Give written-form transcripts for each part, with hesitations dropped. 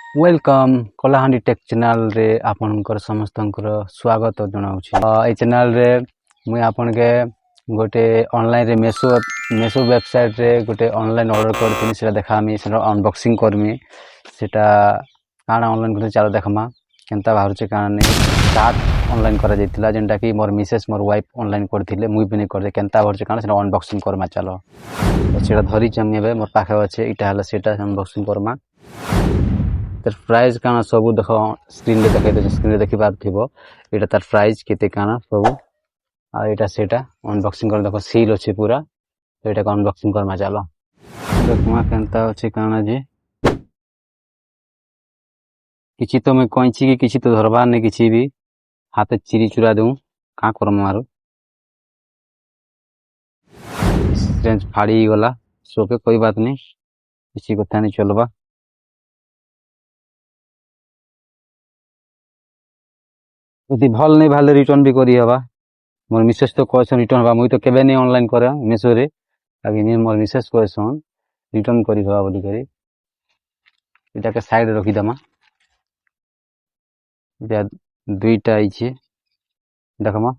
Welcome Kalahandi take channel रे आपनकर समस्तंकर स्वागत जनाउछि। ए चैनल रे मुई आपन के गोटे ऑनलाइन रे मेसो वेबसाइट रे गोटे ऑनलाइन ऑर्डर करथिनि सेटा देखामी सेटा अनबॉक्सिंग करमी सेटा काना ऑनलाइन करते चालो देखमा केनता बाहरुचे काना नै स्टार्ट ऑनलाइन करा जैतिला जेंटा कि मोर मिसेस मोर वाइफ ऑनलाइन करथिले मुई भी नै करदे केनता बाहरुचे काना सेटा अनबॉक्सिंग करमा चालो सेटा धरि जम्मेबे मोर पाखे अछि इटा हला सेटा अनबॉक्सिंग करमा तर प्राइस काना सब देख स्क्रीन रे देखाइ दे स्क्रीन रे देखि पारथिबो एटा तार प्राइस केते काना सब आ एटा सेटा अनबॉक्सिंग कर देखो सील अछि पूरा तो एटा अनबॉक्सिंग करमा चालो देखमा केनता अछि काना जे किछि तो मैं कोइछि कि किछि तो धरबा नै किछि भी हाथे चिरी चुरा दूं का करम मारो रेंज फाड़ी गला सोके कोई बात नहीं किछि कथा नहीं चलबा यदि भल नहीं भाले रिटर्न भी करी हवा मोर मिसेस तो कहसन रिटर्न हवा मुई तो केबे नहीं ऑनलाइन करे मेसो रे आगे नि मोर मिसेस कहसन रिटर्न करी हवा बोली करी एटा के साइड रखी दमा एटा दुईटा आइछे देखमा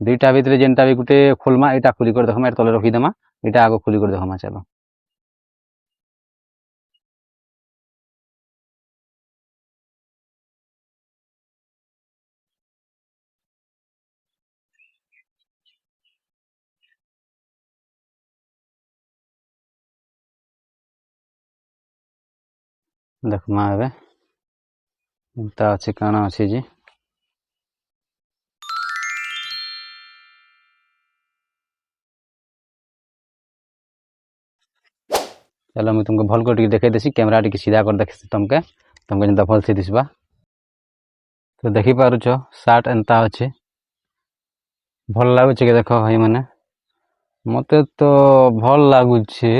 दुईटा भीतर जेनटा भी गुटे खोलमा एटा खुली कर देखमा एटा तले रखी दमा एटा आगो खुली कर देखमा चलो देखमा एबे एंता अछि काना अछि जे चलो मैं तुमको भल कर देखे देसी कैमरा टी सीधा कर देखे तुमके जेंता भल से दिसबा तो देखि पारुछ शर्ट एंता अछि भल लागु छै के देखो भाई माने मते तो भल लागु छै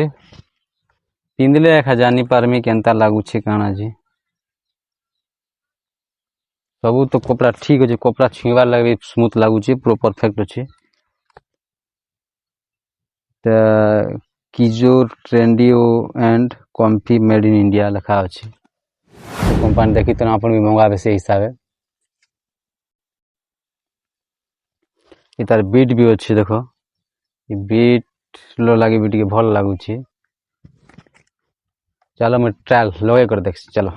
पिंदले एखा जानी पारमी केनता लागु छै काना जी सबू तो कपड़ा ठीक अछि कपड़ा छुईबार लागे स्मूथ लागु छै पूरा परफेक्ट अछि त किजो ट्रेंडियो and comfy made in India लिखा अछि कंपनी देखि त अपन भी मंगाबे से हिसाबे इतार बीट भी अछि देखो ई बीट लो लागे भी टिके भल लागु छै चलो मैं ट्रायल लगे कर देख चलो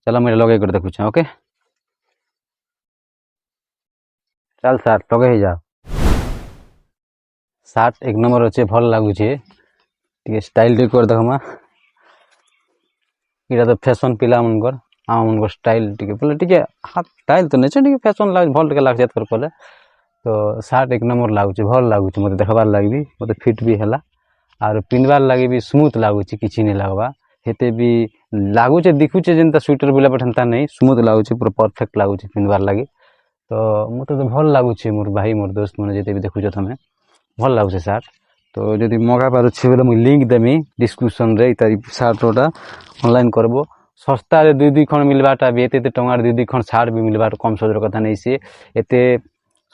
चलो मैं लगे कर देखु ओके चल सर लगे ही जा शर्ट एक नंबर अच्छे भल लागु छे टिके स्टाइल टे कर देखमा इरा तो फैशन पिला मनकर आ मनकर स्टाइल टिके बोले टिके हाथ स्टाइल तो नै छै टिके फैशन लाग भल टिके लाग जात कर पले तो शर्ट एक नंबर लागु छे भल लागु छे मते देखबार लागबी मते फिट भी हला आर पिनबार लागे भी स्मूथ लागु छे किछि नै लागबा हेते भी लागु छे दिखु छे जेंता स्वेटर बिला पठनता नै स्मूथ लागु छे पूरा परफेक्ट लागु छे पिनबार लागे तो मते तो भल लागु छे मोर भाई मोर दोस्त माने जेते भी देखु छ तमे भल लागु छे शर्ट तो जदि मगा पारो छे बोले मु लिंक देमी डिस्क्रिप्शन रे इतारी शर्ट रोटा ऑनलाइन करबो सस्ता रे दुई खण मिलबाटा भी एते टंगार दुई खण शर्ट भी मिलबार कम सजर कथा नै से एते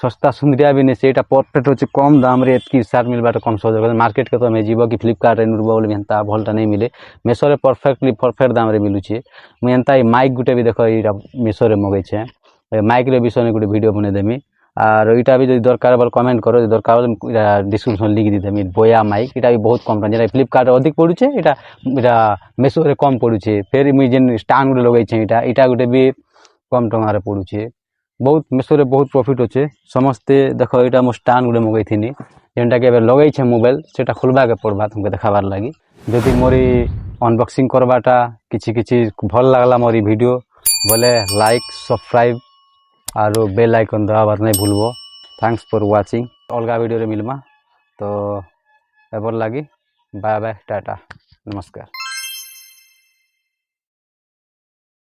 सस्ता सुंदरिया भी नै से एटा परफेक्ट होचे कम दाम रे एतकी शर्ट मिलबाटा कम सजर कथा मार्केट के तो मे जीवो कि फ्लिपकार्ट रे नुरबो बोले हेंता भलटा नै मिले मेसो रे परफेक्ट दाम रे मिलु छे मु हेंता ई माइक गुटे भी देखो ई मेसो रे मगै छे माइक रे विषय ने गुटे वीडियो बने देमी आर इटा भी जदि दरकार बल कमेंट करो जदि दरकार बल डिस्क्रिप्शन लिंक दी देमी बोया माइक इटा भी बहुत कम टन जेना फ्लिपकार्ट अधिक पडु छे इटा मेसो रे कम पडु छे फेर मुई जेन स्टैंड गुटे लगै छे इटा गुटे भी कम टंगा रे पडु छे बहुत मेसो रे बहुत प्रॉफिट होचे समस्ते देखो इटा मो स्टैंड गुटे मगै थिनी जेनटा के लगै छे मोबाइल सेटा खुलबा के पड़बा तुमके देखाबार लागी जदि मोरी अनबॉक्सिंग करबाटा किछि भल लागला मोरी वीडियो बोले लाइक सब्सक्राइब आरो बेल आइकन दबाबार नै भूलबो थैंक्स फॉर वाचिंग अलगा वीडियो रे मिलमा तो एबर लागी बाय बाय टाटा नमस्कार।